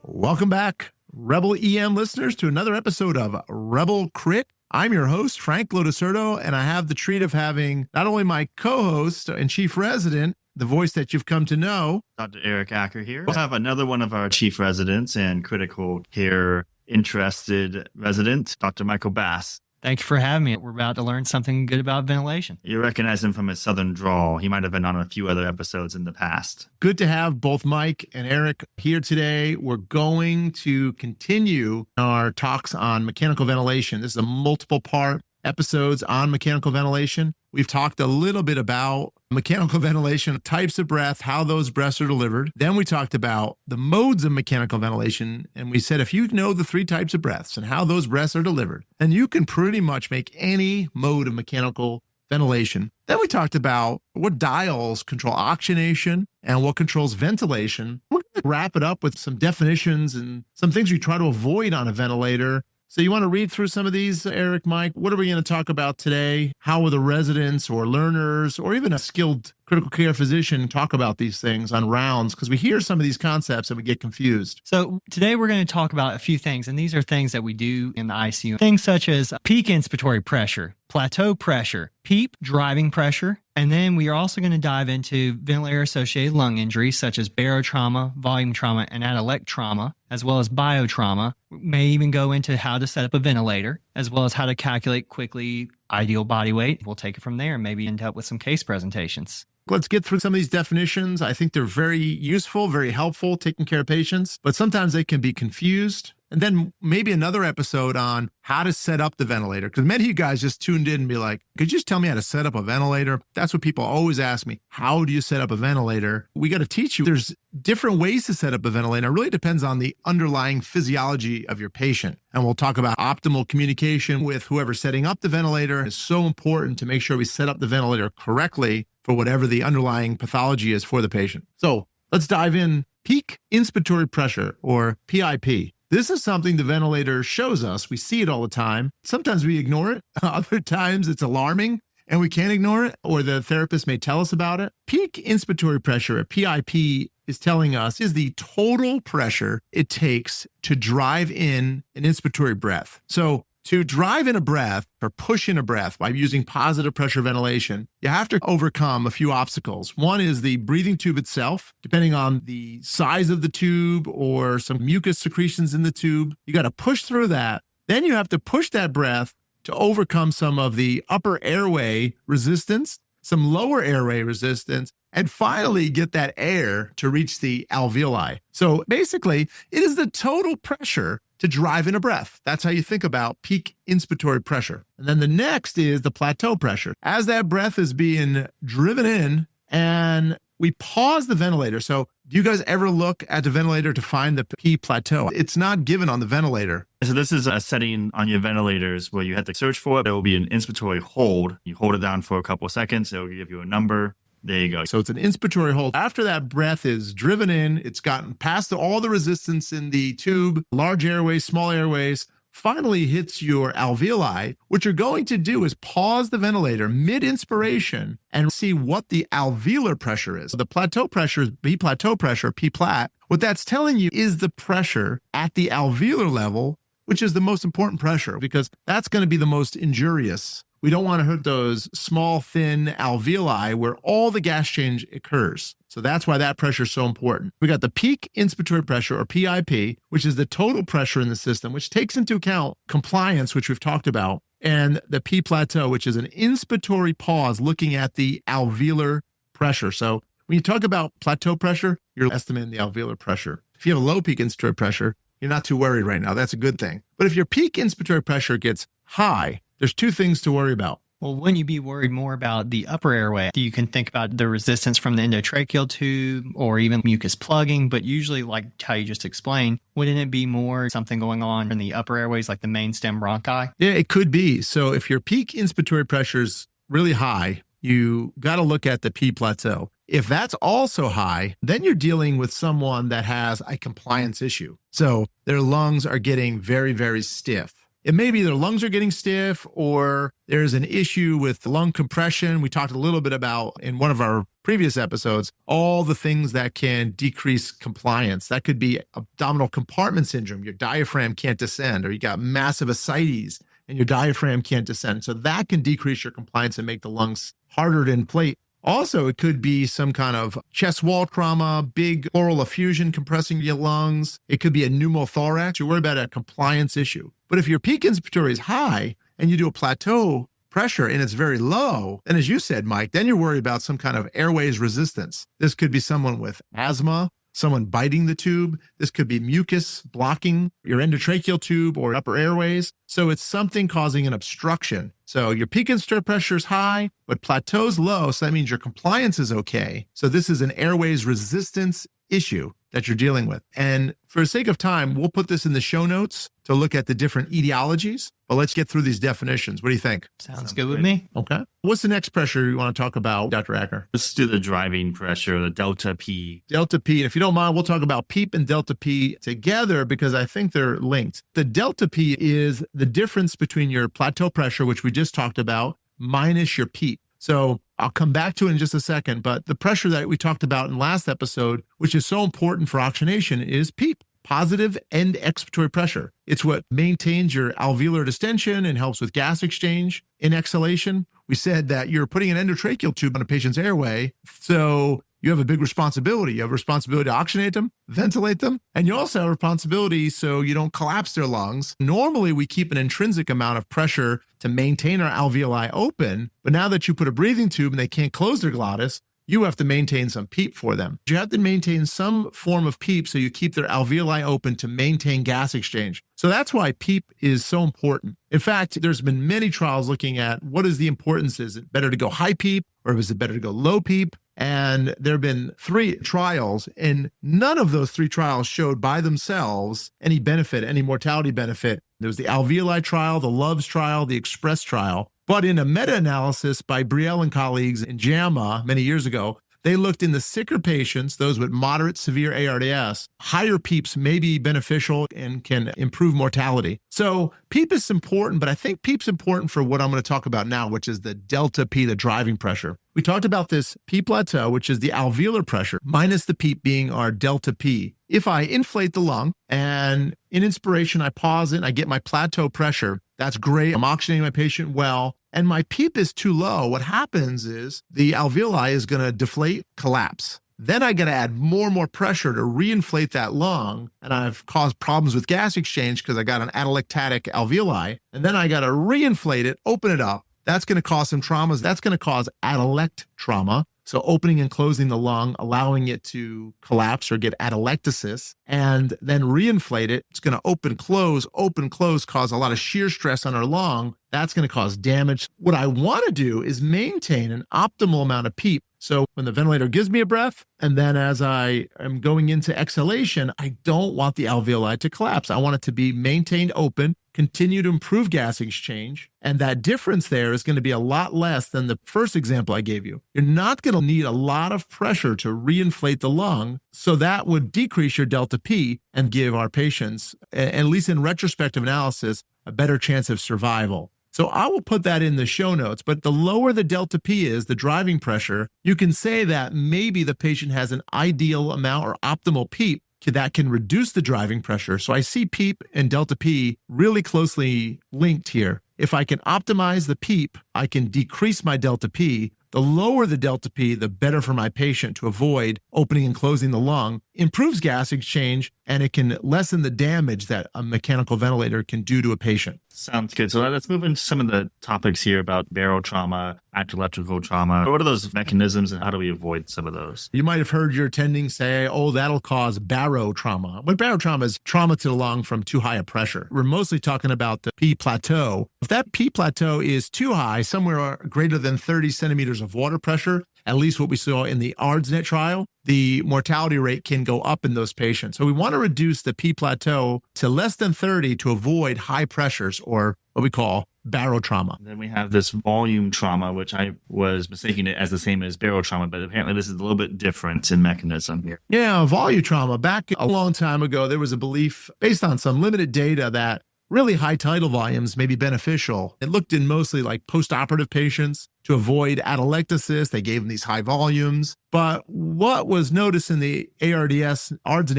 Welcome back, Rebel EM listeners, to another episode of Rebel Crit. I'm your host, Frank Lodeserto, and I have the treat of having not only my co-host and chief resident, the voice that you've come to know, Dr. Eric Acker here. We'll have another one of our chief residents and critical care interested resident, Dr. Michael Bass. Thank you for having me. We're about to learn something good about ventilation. You recognize him from his southern drawl. He might have been on a few other episodes in the past. Good to have both Mike and Eric here today. We're going to continue our talks on mechanical ventilation. This is a multiple part episodes on mechanical ventilation. We've talked a little bit about mechanical ventilation, types of breath, how those breaths are delivered. Then we talked about the modes of mechanical ventilation. And we said, if you know the 3 types of breaths and how those breaths are delivered, then you can pretty much make any mode of mechanical ventilation. Then we talked about what dials control oxygenation and what controls ventilation. We're going to wrap it up with some definitions and some things we try to avoid on a ventilator. So you want to read through some of these, Eric, Mike? What are we going to talk about today? How will the residents or learners or even a skilled critical care physician talk about these things on rounds? Because we hear some of these concepts and we get confused. So today we're going to talk about a few things, and these are things that we do in the ICU. Things such as peak inspiratory pressure, plateau pressure, PEEP driving pressure, and then we are also going to dive into ventilator-associated lung injuries such as barotrauma, volume trauma, and atelectrauma, as well as biotrauma. We may even go into how to set up a ventilator, as well as how to calculate quickly ideal body weight. We'll take it from there and maybe end up with some case presentations. Let's get through some of these definitions. I think they're very useful, very helpful, taking care of patients, but sometimes they can be confused. And then maybe another episode on how to set up the ventilator. Because many of you guys just tuned in and be like, could you just tell me how to set up a ventilator? That's what people always ask me. How do you set up a ventilator? We got to teach you. There's different ways to set up a ventilator. It really depends on the underlying physiology of your patient. And we'll talk about optimal communication with whoever's setting up the ventilator. It's so important to make sure we set up the ventilator correctly for whatever the underlying pathology is for the patient. So let's dive in. Peak inspiratory pressure, or PIP. This is something the ventilator shows us. We see it all the time. Sometimes we ignore it. Other times it's alarming and we can't ignore it, or the therapist may tell us about it. Peak inspiratory pressure, or PIP, is telling us is the total pressure it takes to drive in an inspiratory breath. So to drive in a breath or push in a breath by using positive pressure ventilation, you have to overcome a few obstacles. One is the breathing tube itself. Depending on the size of the tube or some mucus secretions in the tube, you got to push through that. Then you have to push that breath to overcome some of the upper airway resistance, some lower airway resistance, and finally get that air to reach the alveoli. So basically, it is the total pressure to drive in a breath. That's how you think about peak inspiratory pressure. And then the next is the plateau pressure. As that breath is being driven in and we pause the ventilator. So do you guys ever look at the ventilator to find the PEEP plateau? It's not given on the ventilator. So this is a setting on your ventilators where you have to search for it. There will be an inspiratory hold. You hold it down for a couple of seconds. It will give you a number. There you go. So it's an inspiratory hold. After that breath is driven in, it's gotten past all the resistance in the tube, large airways, small airways, finally hits your alveoli. What you're going to do is pause the ventilator mid-inspiration and see what the alveolar pressure is. The plateau pressure is plateau pressure, Pplat. What that's telling you is the pressure at the alveolar level, which is the most important pressure because that's going to be the most injurious. We don't want to hurt those small, thin alveoli where all the gas change occurs. So that's why that pressure is so important. We got the peak inspiratory pressure, or PIP, which is the total pressure in the system, which takes into account compliance, which we've talked about, and the P plateau, which is an inspiratory pause looking at the alveolar pressure. So when you talk about plateau pressure, you're estimating the alveolar pressure. If you have a low peak inspiratory pressure, you're not too worried right now. That's a good thing. But if your peak inspiratory pressure gets high, there's 2 things to worry about. Well, wouldn't you be worried more about the upper airway? You can think about the resistance from the endotracheal tube or even mucus plugging, but usually, like how you just explained, wouldn't it be more something going on in the upper airways, like the main stem bronchi? Yeah, it could be. So if your peak inspiratory pressure is really high, you got to look at the P plateau. If that's also high, then you're dealing with someone that has a compliance issue. So their lungs are getting very, very stiff. It may be their lungs are getting stiff, or there's an issue with lung compression. We talked a little bit about in one of our previous episodes, all the things that can decrease compliance. That could be abdominal compartment syndrome. Your diaphragm can't descend, or you got massive ascites and your diaphragm can't descend. So that can decrease your compliance and make the lungs harder to inflate. Also, it could be some kind of chest wall trauma, big pleural effusion compressing your lungs. It could be a pneumothorax. You're worried about a compliance issue. But if your peak inspiratory is high and you do a plateau pressure and it's very low, then as you said, Mike, then you're worried about some kind of airways resistance. This could be someone with asthma, someone biting the tube. This could be mucus blocking your endotracheal tube or upper airways. So it's something causing an obstruction. So your peak inspiratory pressure is high, but plateau's low. So that means your compliance is okay. So this is an airways resistance issue that you're dealing with. And for the sake of time, we'll put this in the show notes to look at the different etiologies, but let's get through these definitions. What do you think? Sounds good with me. Okay. What's the next pressure you want to talk about, Dr. Acker? Let's do the driving pressure, the delta P. Delta P. And if you don't mind, we'll talk about PEEP and delta P together because I think they're linked. The delta P is the difference between your plateau pressure, which we just talked about, minus your PEEP. So I'll come back to it in just a second, but the pressure that we talked about in last episode, which is so important for oxygenation, is PEEP, positive end expiratory pressure. It's what maintains your alveolar distension and helps with gas exchange in exhalation. We said that you're putting an endotracheal tube on a patient's airway, so you have a big responsibility. You have a responsibility to oxygenate them, ventilate them, and you also have a responsibility so you don't collapse their lungs. Normally, we keep an intrinsic amount of pressure to maintain our alveoli open, but now that you put a breathing tube and they can't close their glottis, you have to maintain some PEEP for them. You have to maintain some form of PEEP so you keep their alveoli open to maintain gas exchange. So that's why PEEP is so important. In fact, there's been many trials looking at what is the importance. Is it better to go high PEEP or is it better to go low PEEP? And there have been 3 trials, and none of those 3 trials showed by themselves any benefit, any mortality benefit. There was the alveoli trial, the LOVES trial, the EXPRESS trial. But in a meta-analysis by Brielle and colleagues in JAMA many years ago, they looked in the sicker patients, those with moderate severe ARDS, higher PEEPs may be beneficial and can improve mortality. So PEEP is important, but I think PEEP's important for what I'm going to talk about now, which is the delta P, the driving pressure. We talked about this P plateau, which is the alveolar pressure, minus the PEEP being our delta P. If I inflate the lung and in inspiration, I pause it and I get my plateau pressure, that's great. I'm oxygenating my patient well, and my PEEP is too low. What happens is the alveoli is going to deflate, collapse. Then I got to add more and more pressure to reinflate that lung, and I've caused problems with gas exchange because I got an atelectatic alveoli, and then I got to reinflate it, open it up. That's going to cause some traumas. That's going to cause atelectrauma. So opening and closing the lung, allowing it to collapse or get atelectasis, and then reinflate it. It's going to open, close, cause a lot of shear stress on our lung. That's going to cause damage. What I want to do is maintain an optimal amount of PEEP. So when the ventilator gives me a breath, and then as I am going into exhalation, I don't want the alveoli to collapse. I want it to be maintained open, continue to improve gas exchange. And that difference there is going to be a lot less than the first example I gave you. You're not going to need a lot of pressure to reinflate the lung. So that would decrease your delta P and give our patients, at least in retrospective analysis, a better chance of survival. So I will put that in the show notes, but the lower the delta P is, the driving pressure, you can say that maybe the patient has an ideal amount or optimal PEEP that can reduce the driving pressure. So I see PEEP and delta P really closely linked here. If I can optimize the PEEP, I can decrease my delta P. The lower the delta P, the better for my patient to avoid opening and closing the lung, improves gas exchange, and it can lessen the damage that a mechanical ventilator can do to a patient. Sounds good. So let's move into some of the topics here about barotrauma, active electrical trauma. What are those mechanisms and how do we avoid some of those? You might have heard your attending say, oh, that'll cause barotrauma. But barotrauma is trauma to the lung from too high a pressure. We're mostly talking about the P plateau. If that P plateau is too high, somewhere greater than 30 centimeters of water pressure, at least what we saw in the ARDS trial, the mortality rate can go up in those patients. So we want to reduce the P plateau to less than 30 to avoid high pressures, or what we call barotrauma. Then we have this volume trauma, which I was mistaking it as the same as barotrauma, but apparently this is a little bit different in mechanism here. Yeah, volutrauma. Back a long time ago, there was a belief based on some limited data that really high tidal volumes may be beneficial. It looked in mostly like post-operative patients to avoid atelectasis. They gave them these high volumes. But what was noticed in the ARDS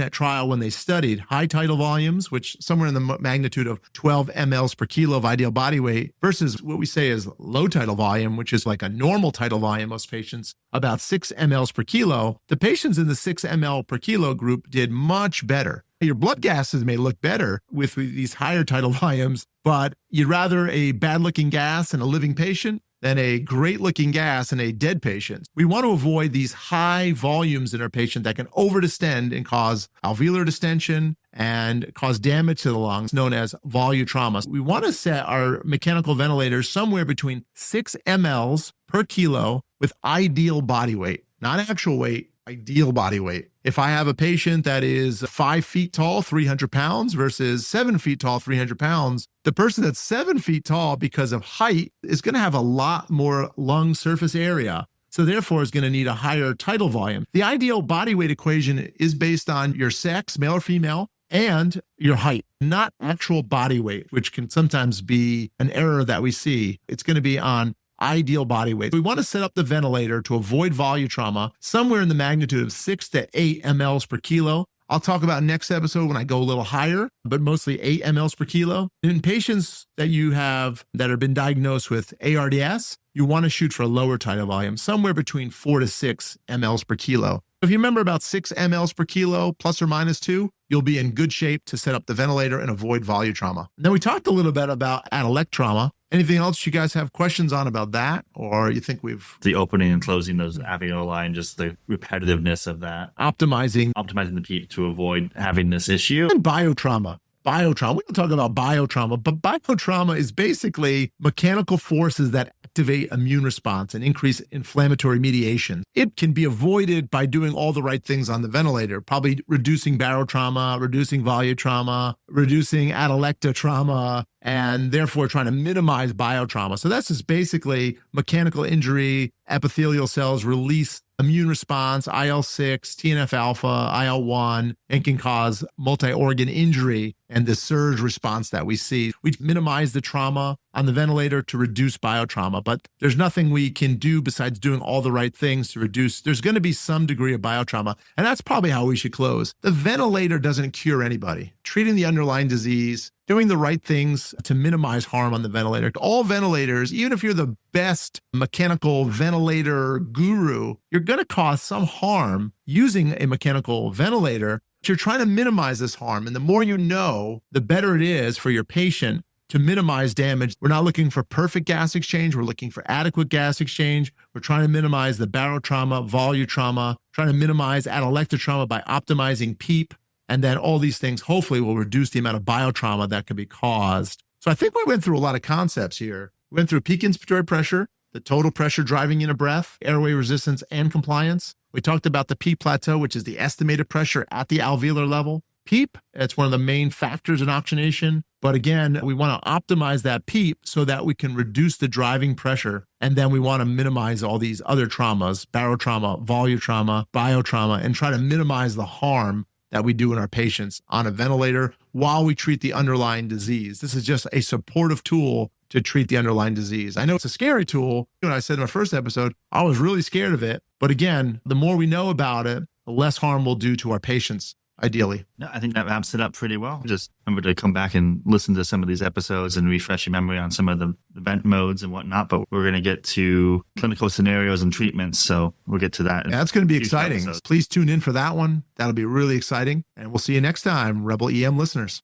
trial when they studied high tidal volumes, which somewhere in the magnitude of 12 mLs per kilo of ideal body weight, versus what we say is low tidal volume, which is like a normal tidal volume, most patients, about 6 mLs per kilo. The patients in the 6 ml per kilo group did much better. Your blood gases may look better with these higher tidal volumes, but you'd rather a bad-looking gas in a living patient than a great-looking gas in a dead patient. We want to avoid these high volumes in our patient that can overdistend and cause alveolar distension and cause damage to the lungs, known as volutrauma. We want to set our mechanical ventilators somewhere between 6 mLs per kilo with ideal body weight, not actual weight, ideal body weight. If I have a patient that is 5 feet tall, 300 pounds versus 7 feet tall, 300 pounds, the person that's 7 feet tall because of height is going to have a lot more lung surface area. So therefore is going to need a higher tidal volume. The ideal body weight equation is based on your sex, male or female, and your height, not actual body weight, which can sometimes be an error that we see. It's going to be on ideal body weight. We want to set up the ventilator to avoid volutrauma somewhere in the magnitude of 6 to 8 mLs per kilo. I'll talk about next episode when I go a little higher, but mostly 8 mLs per kilo. In patients that you have that have been diagnosed with ARDS, you want to shoot for a lower tidal volume, somewhere between 4 to 6 mLs per kilo. If you remember about 6 mLs per kilo, plus or minus 2, you'll be in good shape to set up the ventilator and avoid volutrauma. And then we talked a little bit about atelectrauma. Anything else you guys have questions on about that? Or you think we've... The opening and closing those alveoli and just the repetitiveness of that. Optimizing the PEEP to avoid having this issue. And biotrauma. Biotrauma. We don't talk about biotrauma, but biotrauma is basically mechanical forces that activate immune response and increase inflammatory mediation. It can be avoided by doing all the right things on the ventilator, probably reducing barotrauma, reducing volutrauma, reducing atelectrauma, and therefore trying to minimize biotrauma. So that's just basically mechanical injury, epithelial cells release immune response, IL-6, TNF-alpha, IL-1, and can cause multi-organ injury and the surge response that we see. We minimize the trauma on the ventilator to reduce biotrauma, but there's nothing we can do besides doing all the right things to reduce. There's going to be some degree of biotrauma, and that's probably how we should close. The ventilator doesn't cure anybody. Treating the underlying disease, doing the right things to minimize harm on the ventilator. All ventilators, even if you're the best mechanical ventilator guru, you're going to cause some harm using a mechanical ventilator. But you're trying to minimize this harm. And the more you know, the better it is for your patient to minimize damage. We're not looking for perfect gas exchange. We're looking for adequate gas exchange. We're trying to minimize the barotrauma, volutrauma, trying to minimize atelectrauma by optimizing PEEP. And then all these things hopefully will reduce the amount of biotrauma that can be caused. So I think we went through a lot of concepts here. We went through peak inspiratory pressure, the total pressure driving in a breath, airway resistance and compliance. We talked about the PEEP plateau, which is the estimated pressure at the alveolar level. PEEP, it's one of the main factors in oxygenation. But again, we want to optimize that PEEP so that we can reduce the driving pressure. And then we want to minimize all these other traumas, barotrauma, volutrauma, biotrauma, and try to minimize the harm that we do in our patients on a ventilator while we treat the underlying disease. This is just a supportive tool to treat the underlying disease. I know it's a scary tool. You know, I said in my first episode, I was really scared of it. But again, the more we know about it, the less harm we'll do to our patients, ideally. No, I think that wraps it up pretty well. Just remember to come back and listen to some of these episodes and refresh your memory on some of the vent modes and whatnot. But we're going to get to clinical scenarios and treatments. So we'll get to that. Yeah, that's going to be exciting. Episodes. Please tune in for that one. That'll be really exciting. And we'll see you next time, Rebel EM listeners.